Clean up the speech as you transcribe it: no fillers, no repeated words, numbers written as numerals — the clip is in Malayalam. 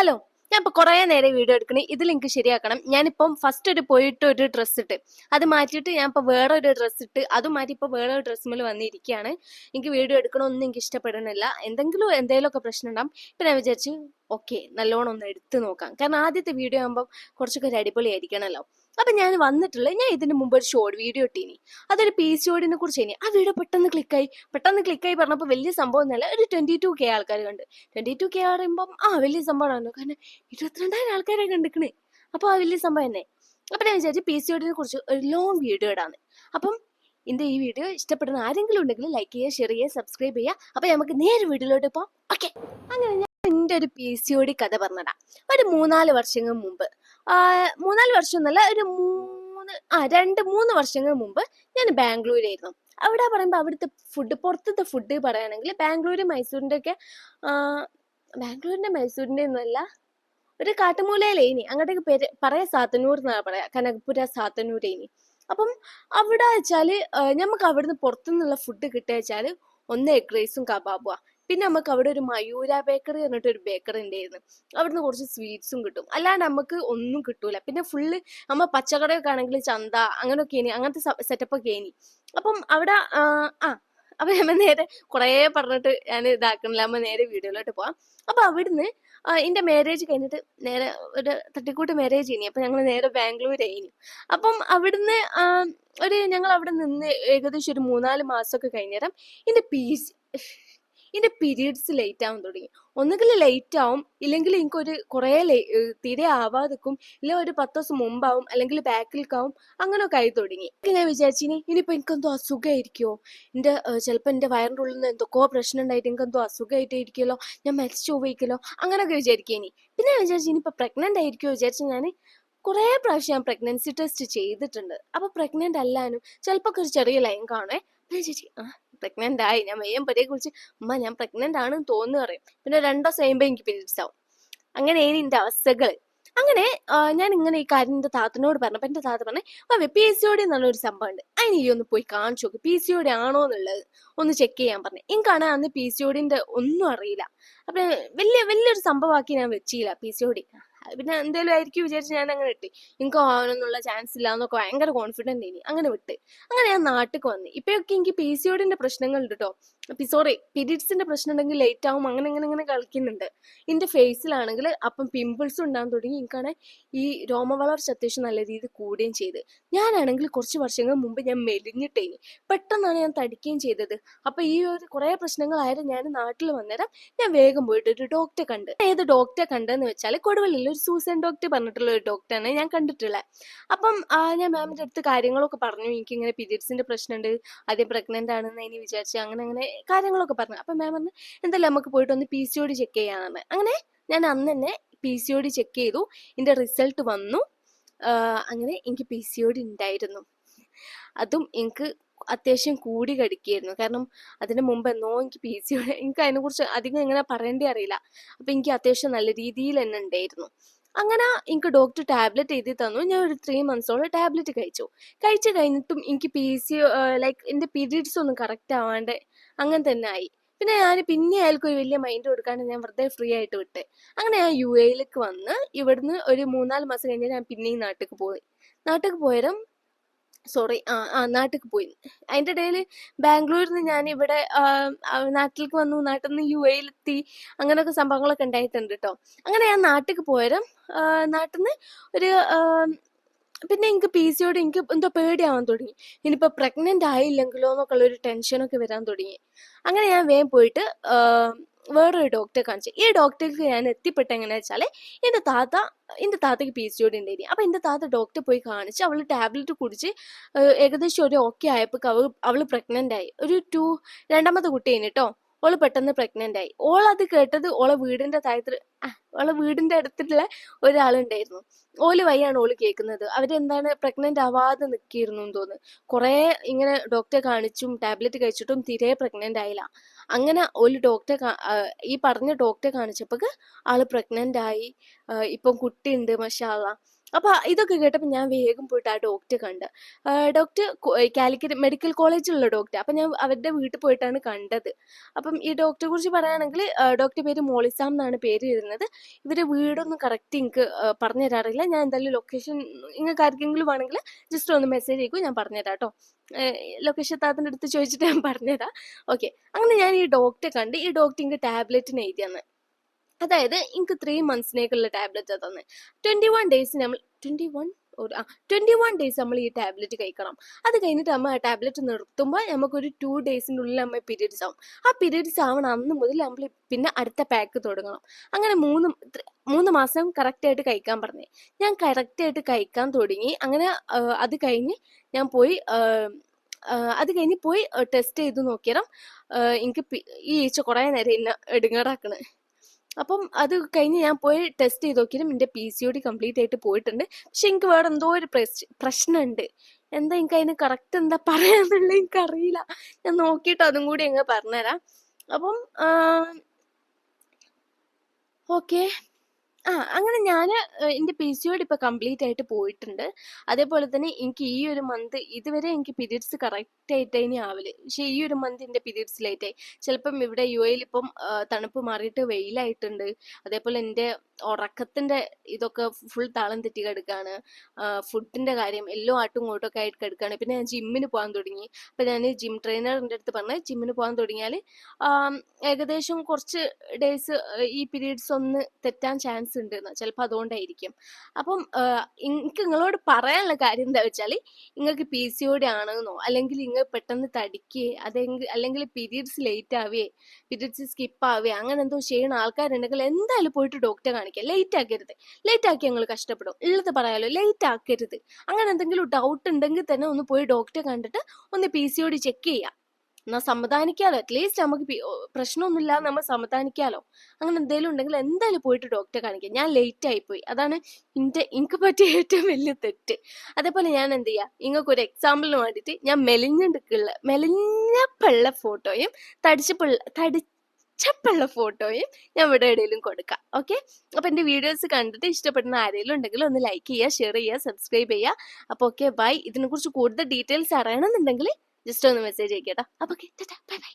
ഹലോ, ഞാൻ ഇപ്പോൾ കുറേ നേരം വീഡിയോ എടുക്കണേ. ഇതിൽ എനിക്ക് ശരിയാക്കണം. ഞാനിപ്പം ഫസ്റ്റ് പോയിട്ട് ഒരു ഡ്രസ്സ് ഇട്ട് അത് മാറ്റിയിട്ട് ഞാൻ ഇപ്പോൾ വേറെ ഒരു ഡ്രസ്സ് ഇട്ട് അത് മാറ്റി ഇപ്പോൾ വേറെ ഒരു ഡ്രസ്സ് മേൽ വന്നിരിക്കുകയാണ്. എനിക്ക് വീഡിയോ എടുക്കണമെന്നും എനിക്ക് ഇഷ്ടപ്പെടുന്നില്ല. എന്തെങ്കിലുമൊക്കെ പ്രശ്നം ഉണ്ടാകും. ഇപ്പം ഞാൻ വിചാരിച്ചു ഓക്കെ നല്ലോണം ഒന്ന് എടുത്ത് നോക്കാം. കാരണം ആദ്യത്തെ വീഡിയോ ആകുമ്പോൾ കുറച്ചൊക്കെ ഒരു അടിപൊളിയായിരിക്കണമല്ലോ. അപ്പം ഞാൻ ഞാൻ ഇതിന് മുമ്പ് ഒരു ഷോർട്ട് വീഡിയോ ഇട്ടീനി. അതൊരു PCOD കുറിച്ച് ഇനി ആ വീഡിയോ പെട്ടെന്ന് ക്ലിക്കായി പറഞ്ഞപ്പോൾ വലിയ സംഭവം ഒന്നുമല്ല. ഒരു 22K ആൾക്കാർ കണ്ട്. 22K പറയുമ്പം വലിയ സംഭവമാണല്ലോ. കാരണം 22,000 ആൾക്കാരെ കണ്ടിക്കണേ. അപ്പോൾ ആ വലിയ സംഭവം തന്നെ. അപ്പം ഞാൻ വിചാരിച്ചു PCOD കുറിച്ച് ഒരു ലോങ് വീഡിയോ ഇടാന്ന്. അപ്പം എൻ്റെ ഈ വീഡിയോ ഇഷ്ടപ്പെടുന്ന ആരെങ്കിലും ഉണ്ടെങ്കിൽ ലൈക്ക് ചെയ്യുക, ഷെയർ ചെയ്യുക, സബ്സ്ക്രൈബ് ചെയ്യുക. അപ്പം നമുക്ക് നേരെ വീഡിയോയിലോട്ട് പോകാം. ഓക്കെ, അങ്ങനെ ഞാൻ എൻ്റെ ഒരു PCOD കഥ പറഞ്ഞതാ. ഒരു 3-4 വർഷങ്ങൾ മുമ്പ്, 3-4 വർഷം എന്നല്ല, ഒരു 2-3 വർഷങ്ങൾ മുമ്പ് ഞാൻ ബാംഗ്ലൂരായിരുന്നു. അവിടെ പറയുമ്പോൾ അവിടുത്തെ പുറത്തത്തെ ഫുഡ് പറയുകയാണെങ്കിൽ ബാംഗ്ലൂര് മൈസൂരിൻ്റെ ഒന്നല്ല, ഒരു കാട്ടുമൂലയിലേനി. അങ്ങോട്ടേക്ക് പേര് പറയാ സാത്തന്നൂർ എന്നാ പറയാ, കനകപുര സാത്തന്നൂരേനി. അപ്പം അവിടെ വെച്ചാല് നമുക്ക് അവിടുന്ന് പുറത്തുനിന്നുള്ള ഫുഡ് കിട്ടുക വെച്ചാൽ ഒന്ന് എഗ് റൈസും കബാബുവാ. പിന്നെ നമുക്ക് അവിടെ ഒരു മയൂര ബേക്കറി പറഞ്ഞിട്ട് ഒരു ബേക്കറി ഉണ്ടായിരുന്നു. അവിടുന്ന് കുറച്ച് സ്വീറ്റ്സും കിട്ടും. അല്ലാണ്ട് നമുക്ക് ഒന്നും കിട്ടൂല. പിന്നെ ഫുള്ള് നമ്മൾ പച്ചക്കറിയൊക്കെ ആണെങ്കിൽ ചന്ത അങ്ങനെയൊക്കെ ഇനി അങ്ങനത്തെ സെറ്റപ്പൊക്കെ ഇനി. അപ്പം അവിടെ അപ്പൊ നമ്മൾ നേരെ കുറേ പറഞ്ഞിട്ട് ഞാൻ ഇതാക്കണില്ല, നമ്മൾ നേരെ വീഡിയോയിലോട്ട് പോവാം. അപ്പൊ അവിടുന്ന് എൻ്റെ മാരേജ് കഴിഞ്ഞിട്ട് നേരെ ഒരു തട്ടിക്കൂട്ട് മാരേജ് ഇനി. അപ്പൊ ഞങ്ങൾ നേരെ ബാംഗ്ലൂരായിനി. അപ്പം അവിടുന്ന് ഞങ്ങൾ അവിടെ നിന്ന് ഏകദേശം ഒരു 3-4 മാസമൊക്കെ കഴിഞ്ഞേരം എൻ്റെ പീരീഡ്സ് ലേറ്റ് ആവാൻ തുടങ്ങി. ഒന്നുകിൽ ലേറ്റ് ആവും, ഇല്ലെങ്കിൽ എനിക്കൊരു കുറേ തീരെ ആവാതിക്കും, ഇല്ല ഒരു 10 ദിവസം മുമ്പാവും, അല്ലെങ്കിൽ ബാക്കിലേക്കാവും. അങ്ങനെയൊക്കെ ആയി തുടങ്ങി. ഞാൻ വിചാരിച്ചിനി ഇനിയിപ്പോൾ എനിക്കെന്തോ അസുഖമായിരിക്കുമോ, ചിലപ്പോൾ എൻ്റെ വയറിൻ്റെ ഉള്ളിൽ നിന്ന് എന്തൊക്കെയോ പ്രശ്നം ഉണ്ടായിട്ട് എനിക്കെന്തോ അസുഖമായിട്ട് ഇരിക്കുമല്ലോ, ഞാൻ മരിച്ചു പോയിക്കല്ലോ, അങ്ങനെയൊക്കെ വിചാരിക്കേനി. പിന്നെ ഞാൻ വിചാരിച്ചു ഇനിയിപ്പോൾ പ്രഗ്നൻ്റ് ആയിരിക്കുമോ വിചാരിച്ച് ഞാൻ കുറേ പ്രാവശ്യം ഞാൻ പ്രഗ്നൻസി ടെസ്റ്റ് ചെയ്തിട്ടുണ്ട്. അപ്പോൾ പ്രഗ്നൻ്റ് അല്ലാനും ചിലപ്പോൾ ഒരു ചെറിയ ലൈൻ കാണേ. ഞാൻ ചേച്ചി പ്രഗ്നൻ്റ് ആയി, ഞാൻ വേഗം പതിയെ കുറിച്ച് ഞാൻ പ്രഗ്നൻ്റ് ആണെന്ന് തോന്നുന്നു പറയും. പിന്നെ 2 ദിവസം കഴിയുമ്പോൾ എനിക്ക് പീരീഡ്സ് ആവും. അങ്ങനെയാണ് എൻ്റെ അവസ്ഥകൾ. അങ്ങനെ ഞാൻ ഇങ്ങനെ ഈ കാര്യം എൻ്റെ താത്തനോട് പറഞ്ഞപ്പോൾ എൻ്റെ താത്ത പറഞ്ഞേ PCOD എന്നുള്ളൊരു സംഭവം ഉണ്ട്, അതിന് ഈ ഒന്ന് പോയി കാണിച്ചു നോക്ക്, PCOD ആണോ എന്നുള്ളത് ഒന്ന് ചെക്ക് ചെയ്യാൻ പറഞ്ഞു. എനിക്കാണ് അന്ന് PCOD ഒന്നും അറിയില്ല. അപ്പം വലിയൊരു സംഭവമാക്കി ഞാൻ വെച്ചില്ല PCOD. പിന്നെ എന്തെങ്കിലും ആയിരിക്കും വിചാരിച്ച് ഞാൻ അങ്ങനെ ഇട്ട്. എനിക്ക് ആവാനൊന്നുള്ള ചാൻസ് ഇല്ല എന്നൊക്കെ ഭയങ്കര കോൺഫിഡൻ്റ് ഇനി. അങ്ങനെ വിട്ട് അങ്ങനെ ഞാൻ നാട്ടിലേക്ക് വന്നു. ഇപ്പോഴൊക്കെ എനിക്ക് PCOD പ്രശ്നങ്ങളുണ്ട് കേട്ടോ. പീരീഡ്സിന്റെ പ്രശ്നം ഉണ്ടെങ്കിൽ ലേറ്റ് ആവും, അങ്ങനെ കളിക്കുന്നുണ്ട്. എൻ്റെ ഫേസിലാണെങ്കിൽ അപ്പം പിമ്പിൾസും ഉണ്ടാകാൻ തുടങ്ങി. എനിക്കാണ് ഈ രോമവളർച്ച അത്യാവശ്യം നല്ല രീതിയിൽ കൂടുകയും ചെയ്ത്. ഞാനാണെങ്കിൽ കുറച്ച് വർഷങ്ങൾ മുമ്പ് ഞാൻ മെലിഞ്ഞിട്ടേനി, പെട്ടെന്നാണ് ഞാൻ തടിക്കുകയും ചെയ്തത്. അപ്പം ഈ ഒരു കുറേ പ്രശ്നങ്ങളായാലും ഞാൻ നാട്ടിൽ വന്നേരം ഞാൻ വേഗം പോയിട്ട് ഒരു ഡോക്ടറെ കണ്ട്. ഏത് ഡോക്ടറെ കണ്ടെന്ന് വെച്ചാൽ കൊടുവള്ളിയിൽ ഒരു സൂസൻ ഡോക്ടർ പറഞ്ഞിട്ടുള്ള ഒരു ഡോക്ടറാണ് ഞാൻ കണ്ടിട്ടുള്ളത്. അപ്പം ഞാൻ മാമിൻ്റെ അടുത്ത് കാര്യങ്ങളൊക്കെ പറഞ്ഞു, എനിക്കിങ്ങനെ പീരീഡ്സിന്റെ പ്രശ്നമുണ്ട്, ആദ്യം പ്രഗ്നൻ്റ് ആണെന്ന് അതിന് വിചാരിച്ച് അങ്ങനെ കാര്യങ്ങളൊക്കെ പറഞ്ഞു. അപ്പം മാം പറഞ്ഞു എന്തായാലും നമുക്ക് പോയിട്ട് ഒന്ന് PCOD ചെക്ക് ചെയ്യാമെന്ന്. അങ്ങനെ ഞാൻ അന്ന് തന്നെ PCOD ചെക്ക് ചെയ്തു. എൻ്റെ റിസൾട്ട് വന്നു. അങ്ങനെ എനിക്ക് PCOD ഉണ്ടായിരുന്നു. അതും എനിക്ക് അത്യാവശ്യം കൂടി കടിക്കുകയായിരുന്നു. കാരണം അതിന് മുമ്പ് എന്നോ എനിക്ക് PCOD, എനിക്ക് അതിനെക്കുറിച്ച് അധികം എങ്ങനെ പറയേണ്ടി അറിയില്ല. അപ്പം എനിക്ക് അത്യാവശ്യം നല്ല രീതിയിൽ തന്നെ ഉണ്ടായിരുന്നു. അങ്ങനെ എനിക്ക് ഡോക്ടർ ടാബ്ലറ്റ് എഴുതി തന്നു. ഞാൻ ഒരു 3 മന്ത്സോളം ടാബ്ലറ്റ് കഴിച്ചു കഴിഞ്ഞിട്ടും എനിക്ക് എൻ്റെ പീരീഡ്സ് ഒന്നും കറക്റ്റ് ആവാണ്ട് അങ്ങനെ തന്നെ ആയി. പിന്നെ അയാൾക്ക് ഒരു വലിയ മൈൻഡ് കൊടുക്കാണ്ട് ഞാൻ വെറുതെ ഫ്രീ ആയിട്ട് വിട്ട്. അങ്ങനെ ഞാൻ UAE വന്ന് ഇവിടുന്ന് ഒരു 3-4 മാസം കഴിഞ്ഞ് ഞാൻ പിന്നെയും നാട്ടിലേക്ക് പോയരം നാട്ടിലേക്ക് പോയി. അതിൻ്റെ ഇടയിൽ ബാംഗ്ലൂരിൽ നിന്ന് ഞാൻ ഇവിടെ നാട്ടിലേക്ക് വന്നു, നാട്ടിൽ നിന്ന് UAE അങ്ങനെയൊക്കെ സംഭവങ്ങളൊക്കെ ഉണ്ടായിട്ടുണ്ട് കേട്ടോ. അങ്ങനെ ഞാൻ നാട്ടിലേക്ക് പോയരം നാട്ടിൽ നിന്ന് ഒരു പിന്നെ എനിക്ക് PCOD എനിക്ക് എന്തോ പേടിയാവാൻ തുടങ്ങി. ഇനിയിപ്പോൾ പ്രഗ്നൻ്റ് ആയില്ലെങ്കിലോ എന്നൊക്കെ ഉള്ളൊരു ടെൻഷനൊക്കെ വരാൻ തുടങ്ങി. അങ്ങനെ ഞാൻ വേഗം പോയിട്ട് വേറൊരു ഡോക്ടറെ കാണിച്ചു. ഈ ഡോക്ടർക്ക് ഞാൻ എത്തിപ്പെട്ട എങ്ങനെയാ വെച്ചാൽ എൻ്റെ താത്തയ്ക്ക് PCOD ഉണ്ടായിരുന്നു. അപ്പം എൻ്റെ താത്ത ഡോക്ടറെ പോയി കാണിച്ച് അവൾ ടാബ്ലറ്റ് കുടിച്ച് ഏകദേശം ഒരു ഓക്കെ ആയപ്പോൾ അവൾ പ്രഗ്നൻ്റ് ആയി. രണ്ടാമത്തെ കുട്ടിയാണ് കേട്ടോ. ഓള് പെട്ടെന്ന് പ്രഗ്നൻ്റ് ആയി. ഓളത് കേട്ടത് ഓളെ വീടിൻ്റെ അടുത്തുള്ള ഒരാളുണ്ടായിരുന്നു. ഓല് വഴിയാണ് ഓള് കേൾക്കുന്നത്. അവരെന്താണ് പ്രഗ്നൻ്റ് ആവാതെ നിൽക്കിയിരുന്നു എന്ന് തോന്നുന്നു. കുറേ ഇങ്ങനെ ഡോക്ടറെ കാണിച്ചും ടാബ്ലറ്റ് കഴിച്ചിട്ടും തീരെ പ്രഗ്നൻ്റ് ആയില്ല. അങ്ങനെ ഓല് ഈ പറഞ്ഞ ഡോക്ടറെ കാണിച്ചപ്പോൾ ആള് പ്രഗ്നൻ്റ് ആയി. ഇപ്പം കുട്ടിയുണ്ട് മാഷാ അല്ലാഹ്. അപ്പൊ ഇതൊക്കെ കേട്ടപ്പോൾ ഞാൻ വേഗം പോയിട്ട് ആ ഡോക്ടറെ കണ്ട്. ഡോക്ടർ കാലിക്കറ്റ് മെഡിക്കൽ കോളേജിലുള്ള ഡോക്ടർ. അപ്പം ഞാൻ അവരുടെ വീട്ടിൽ പോയിട്ടാണ് കണ്ടത്. അപ്പം ഈ ഡോക്ടറെ കുറിച്ച് പറയുകയാണെങ്കിൽ ഡോക്ടറെ പേര് മോളിസാം എന്നാണ് പേര് വരുന്നത്. ഇവരുടെ വീടൊന്നും കറക്റ്റ് എനിക്ക് പറഞ്ഞു തരാറില്ല. ഞാൻ എന്തായാലും ലൊക്കേഷൻ നിങ്ങൾക്ക് ആർക്കെങ്കിലും വേണമെങ്കിൽ ജസ്റ്റ് ഒന്ന് മെസ്സേജ് അയക്കും, ഞാൻ പറഞ്ഞുതരാം കേട്ടോ. ലൊക്കേഷൻ താത്തിൻ്റെ അടുത്ത് ചോദിച്ചിട്ട് ഞാൻ പറഞ്ഞുതരാം. ഓക്കെ, അങ്ങനെ ഞാൻ ഈ ഡോക്ടറെ കണ്ട് ഈ ഡോക്ടർ എനിക്ക് ടാബ്ലറ്റിന് എഴുതി തന്നു. അതായത് എനിക്ക് 3 monthsനേക്കുള്ള ടാബ്ലറ്റ് തന്നെ. 21 ഡേയ്സ് നമ്മൾ 21 ഡേയ്സ് നമ്മൾ ഈ ടാബ്ലറ്റ് കഴിക്കണം. അത് കഴിഞ്ഞിട്ട് നമ്മൾ ആ ടാബ്ലറ്റ് നിർത്തുമ്പോൾ നമുക്കൊരു 2 ഡേയ്സിനുള്ളിൽ നമ്മൾ പീരീഡ്സ് ആവും. ആ പീരീഡ്സ് ആവണം അന്ന് മുതൽ നമ്മൾ പിന്നെ അടുത്ത പാക്ക് തുടങ്ങണം. അങ്ങനെ 3 മാസം കറക്റ്റായിട്ട് കഴിക്കാൻ പറഞ്ഞു. ഞാൻ കറക്റ്റായിട്ട് കഴിക്കാൻ തുടങ്ങി. അങ്ങനെ അത് കഴിഞ്ഞ് ഞാൻ പോയി ടെസ്റ്റ് ചെയ്ത് നോക്കിയാൽ എനിക്ക് ഈ ഈച്ച കുറേ നേരം എന്നെ എടുങ്ങാറാക്കണേ. അപ്പം അത് കഴിഞ്ഞ് ഞാൻ പോയി ടെസ്റ്റ് ചെയ്ത് നോക്കിയാലും എൻ്റെ PCOD കംപ്ലീറ്റ് ആയിട്ട് പോയിട്ടുണ്ട്. പക്ഷെ എനിക്ക് വേറെ എന്തോ ഒരു പ്രശ്നമുണ്ട്. എന്താ എനിക്ക് അതിന് കറക്റ്റ് എന്താ പറയാന്നുള്ളത് എനിക്കറിയില്ല. ഞാൻ നോക്കിയിട്ട് അതും കൂടി അങ്ങ് പറഞ്ഞുതരാം. അപ്പം ഓക്കെ, അങ്ങനെ ഞാൻ എൻ്റെ PCOD ഇപ്പം കംപ്ലീറ്റ് ആയിട്ട് പോയിട്ടുണ്ട്. അതേപോലെ തന്നെ എനിക്ക് ഈ ഒരു മന്ത് ഇതുവരെ എനിക്ക് പീരീഡ്സ് കറക്റ്റ് ആയിട്ട് ഇനി ആവില്ല. പക്ഷെ ഈ ഒരു മന്ത് എൻ്റെ പീരീഡ്സ് ലേറ്റ് ആയി. ചിലപ്പം ഇവിടെ UAE ഇപ്പം തണുപ്പ് മാറിയിട്ട് വെയിലായിട്ടുണ്ട്. അതേപോലെ എൻ്റെ ഉറക്കത്തിൻ്റെ ഇതൊക്കെ ഫുൾ താളം തെറ്റി കിടക്കുകയാണ്. ഫുഡിൻ്റെ കാര്യം എല്ലാം ആട്ടും ഇങ്ങോട്ടൊക്കെ ആയിട്ട് കിടക്കുകയാണ്. പിന്നെ ഞാൻ ജിമ്മിന് പോകാൻ തുടങ്ങി. അപ്പം ഞാൻ ജിം ട്രെയിനറിൻ്റെ അടുത്ത് പറഞ്ഞ് ജിമ്മിന് പോകാൻ തുടങ്ങിയാൽ ഏകദേശം കുറച്ച് ഡേയ്സ് ഈ പീരീഡ്സ് ഒന്ന് തെറ്റാൻ ചാൻസ് ഉണ്ട്. ചിലപ്പോൾ അതുകൊണ്ടായിരിക്കും. അപ്പം എനിക്ക് നിങ്ങളോട് പറയാനുള്ള കാര്യം എന്താ വെച്ചാൽ, നിങ്ങൾക്ക് PCOD ആണെന്നോ അല്ലെങ്കിൽ നിങ്ങൾ പെട്ടെന്ന് തടിക്കുകയോ അല്ലെങ്കിൽ പീരീഡ്സ് ലേറ്റ് ആവുകയെ പീരീഡ്സ് സ്കിപ്പ് ആവുകയോ അങ്ങനെ എന്തോ ചെയ്യുന്ന ആൾക്കാരുണ്ടെങ്കിൽ എന്തായാലും പോയിട്ട് ഡോക്ടറെ കാണിക്കുക. ലേറ്റ് ആക്കരുത്. ലേറ്റ് ആക്കി ഞങ്ങൾ കഷ്ടപ്പെടും. ഉള്ളത് പറയാലോ, ലേറ്റ് ആക്കരുത്. അങ്ങനെ എന്തെങ്കിലും ഡൗട്ട് ഉണ്ടെങ്കിൽ തന്നെ ഒന്ന് പോയി ഡോക്ടറെ കണ്ടിട്ട് ഒന്ന് PCOD ചെക്ക് ചെയ്യുക. എന്നാൽ സമാധാനിക്കാലോ. അറ്റ്ലീസ്റ്റ് നമുക്ക് പ്രശ്നമൊന്നുമില്ലാതെ നമ്മൾ സമാധാനിക്കാലോ. അങ്ങനെ എന്തെങ്കിലും ഉണ്ടെങ്കിൽ എന്തായാലും പോയിട്ട് ഡോക്ടറെ കാണിക്കുക. ഞാൻ ലേറ്റ് ആയിപ്പോയി, അതാണ് എനിക്ക് പറ്റിയ ഏറ്റവും വലിയ തെറ്റ്. അതേപോലെ ഞാൻ എന്ത് ചെയ്യുക, നിങ്ങൾക്ക് ഒരു എക്സാമ്പിളിന് വേണ്ടിയിട്ട് ഞാൻ മെലിഞ്ഞപ്പുള്ള ഫോട്ടോയും തടിച്ചപ്പുള്ള ഫോട്ടോയും ഞാൻ ഇവിടെ എവിടെയെങ്കിലും കൊടുക്കാം. ഓക്കെ, അപ്പം എൻ്റെ വീഡിയോസ് കണ്ടിട്ട് ഇഷ്ടപ്പെടുന്ന ആരെങ്കിലും ഉണ്ടെങ്കിൽ ഒന്ന് ലൈക്ക് ചെയ്യുക, ഷെയർ ചെയ്യുക, സബ്സ്ക്രൈബ് ചെയ്യുക. അപ്പോൾ ഓക്കെ, ബൈ. ഇതിനെക്കുറിച്ച് കൂടുതൽ ഡീറ്റെയിൽസ് അറിയണമെന്നുണ്ടെങ്കിൽ ജസ്റ്റ് ഒന്ന് മെസ്സേജ് അയക്കാം കേട്ടോ. അപ്പോൾ ഓക്കെ, ബൈ ബൈ.